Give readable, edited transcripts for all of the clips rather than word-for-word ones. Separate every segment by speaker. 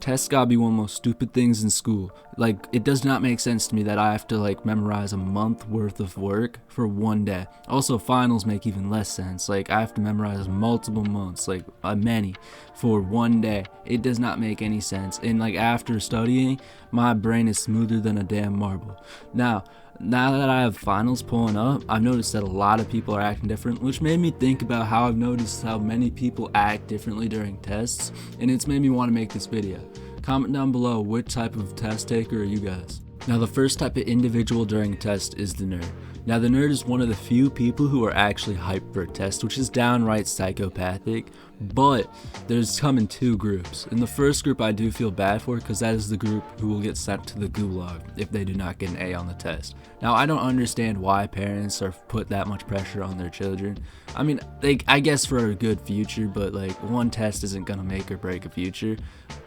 Speaker 1: Tests gotta be one of the most stupid things in school. Like, it does not make sense to me that I have to like memorize a month worth of work for one day. Also, finals make even less sense. Like, I have to memorize multiple months, like many, for one day. It does not make any sense. And like after studying, my brain is smoother than a damn marble. Now that I have finals pulling up, I've noticed that a lot of people are acting different, which made me think about how I've noticed how many people act differently during tests, and it's made me want to make this video. Comment down below which type of test taker are you guys. Now, the first type of individual during a test is the nerd. Now, the nerd is one of the few people who are actually hyped for a test, which is downright psychopathic, but there's come in two groups. In the first group, I do feel bad for because that is the group who will get sent to the gulag if they do not get an A on the test. Now, I don't understand why parents are put that much pressure on their children. I mean, I guess for a good future, but like one test isn't gonna make or break a future.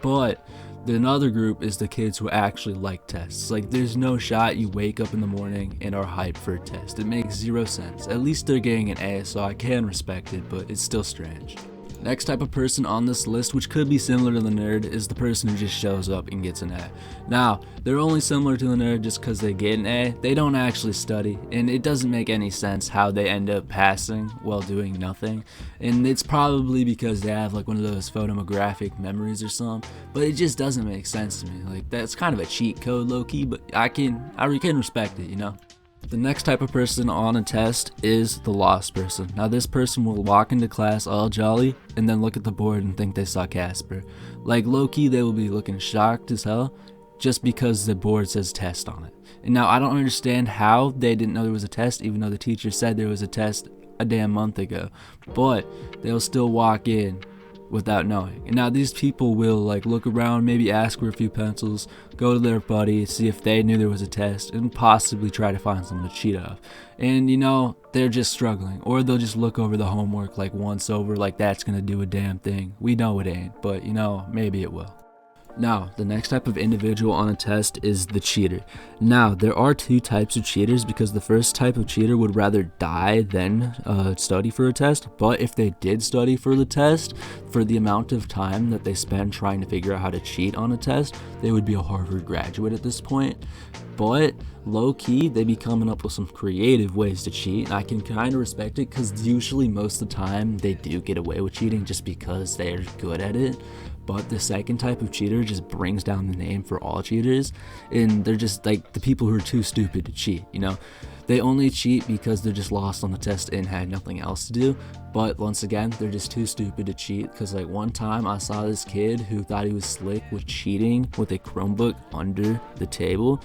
Speaker 1: But another group is the kids who actually like tests. Like, there's no shot you wake up in the morning and are hyped for a test. It makes zero sense. At least they're getting an A, so I can respect it, but it's still strange. Next type of person on this list, which could be similar to the nerd, is the person who just shows up and gets an A. Now, they're only similar to the nerd just because they get an A. They don't actually study, and it doesn't make any sense how they end up passing while doing nothing. And it's probably because they have like one of those photographic memories or something, but it just doesn't make sense to me. Like, that's kind of a cheat code low-key, but I can respect it, you know? The next type of person on a test is the lost person. Now, this person will walk into class all jolly and then look at the board and think they saw Casper. Like, low-key, they will be looking shocked as hell just because the board says test on it. And now, I don't understand how they didn't know there was a test, even though the teacher said there was a test a damn month ago. But they'll still walk in without knowing. And now these people will like look around, maybe ask for a few pencils, go to their buddy, see if they knew there was a test, and possibly try to find something to cheat off. And you know, they're just struggling. Or they'll just look over the homework like once over, like that's gonna do a damn thing. We know it ain't, but you know, maybe it will. Now, the next type of individual on a test is the cheater. Now, there are two types of cheaters because the first type of cheater would rather die than study for a test, but if they did study for the test, for the amount of time that they spend trying to figure out how to cheat on a test, they would be a Harvard graduate at this point. But low-key, they be coming up with some creative ways to cheat, and I can kind of respect it because usually most of the time they do get away with cheating just because they're good at it. But the second type of cheater just brings down the name for all cheaters, and they're just like the people who are too stupid to cheat, you know? They only cheat because they're just lost on the test and had nothing else to do. But once again, they're just too stupid to cheat because like one time I saw this kid who thought he was slick with cheating with a Chromebook under the table,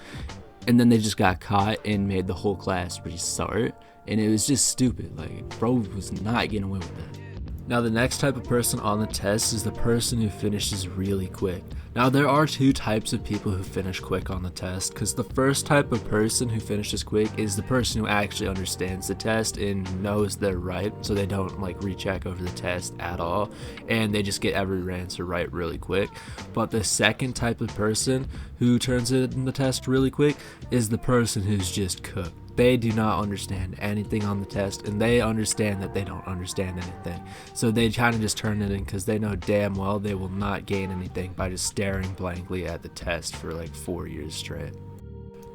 Speaker 1: and then they just got caught and made the whole class restart, and it was just stupid. Like, bro was not getting away with that. Now, the next type of person on the test is the person who finishes really quick. Now, there are two types of people who finish quick on the test, because the first type of person who finishes quick is the person who actually understands the test and knows they're right, so they don't like recheck over the test at all, and they just get every answer right really quick. But the second type of person who turns in the test really quick is the person who's just cooked. They do not understand anything on the test, and they understand that they don't understand anything. So they kind of just turn it in because they know damn well they will not gain anything by just staring blankly at the test for like 4 years straight.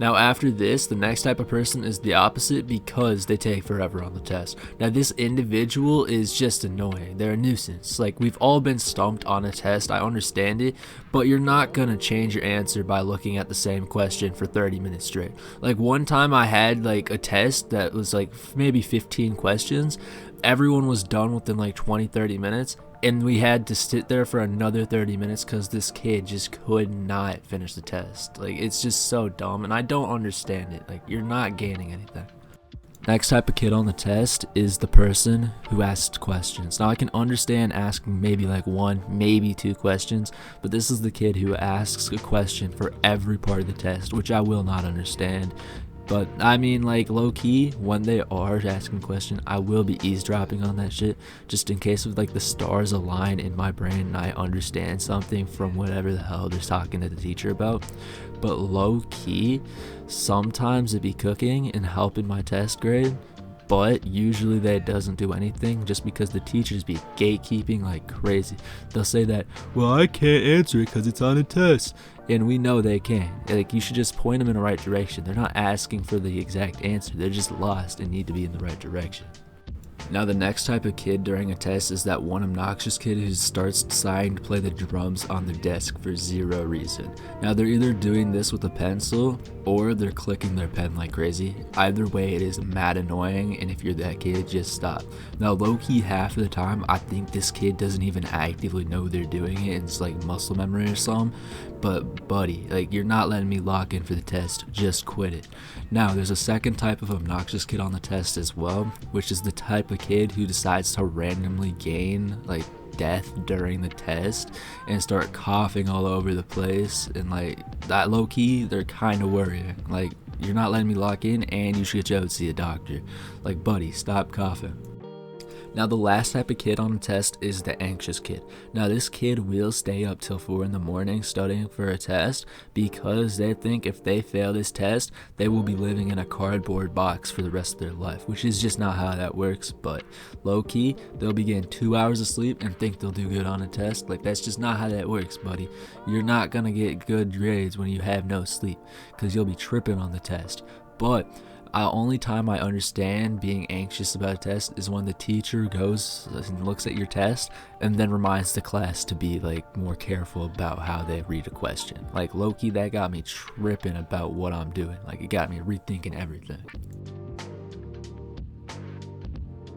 Speaker 1: Now, after this, the next type of person is the opposite because they take forever on the test. Now, this individual is just annoying. They're a nuisance. Like, we've all been stumped on a test. I understand it, but you're not going to change your answer by looking at the same question for 30 minutes straight. Like, one time I had like a test that was like maybe 15 questions. Everyone was done within like 20-30 minutes. And we had to sit there for another 30 minutes because this kid just could not finish the test. Like, it's just so dumb, and I don't understand it. Like, you're not gaining anything. Next type of kid on the test is the person who asks questions. Now, I can understand asking maybe like one, maybe two questions, but this is the kid who asks a question for every part of the test, which I will not understand. But I mean, like, low-key, when they are asking a question, I will be eavesdropping on that shit just in case of like the stars align in my brain and I understand something from whatever the hell they're talking to the teacher about. But low-key, sometimes it be cooking and helping my test grade, But usually that doesn't do anything just because the teachers be gatekeeping like crazy. They'll say that, well, I can't answer it because it's on a test. And we know they can. Like, you should just point them in the right direction. They're not asking for the exact answer. They're just lost and need to be in the right direction. Now, the next type of kid during a test is that one obnoxious kid who starts deciding to play the drums on the desk for zero reason. Now, they're either doing this with a pencil or they're clicking their pen like crazy. Either way, it is mad annoying, and if you're that kid, just stop. Now, low-key, half of the time, I think this kid doesn't even actively know they're doing it. It's like muscle memory or something. But buddy, like, you're not letting me lock in for the test, just quit it. Now, there's a second type of obnoxious kid on the test as well, which is the type of kid who decides to randomly gain like death during the test and start coughing all over the place, and like that, low key, they're kind of worrying. Like, you're not letting me lock in, and you should go and see a doctor. Like, buddy, stop coughing. Now, the last type of kid on the test is the anxious kid. Now, this kid will stay up till 4 in the morning studying for a test because they think if they fail this test, they will be living in a cardboard box for the rest of their life, which is just not how that works. But low-key, they'll be getting 2 hours of sleep and think they'll do good on a test. Like, that's just not how that works, buddy. You're not gonna get good grades when you have no sleep because you'll be tripping on the test. But the only time I understand being anxious about a test is when the teacher goes and looks at your test and then reminds the class to be like more careful about how they read a question. Like, low-key, that got me tripping about what I'm doing. Like, it got me rethinking everything.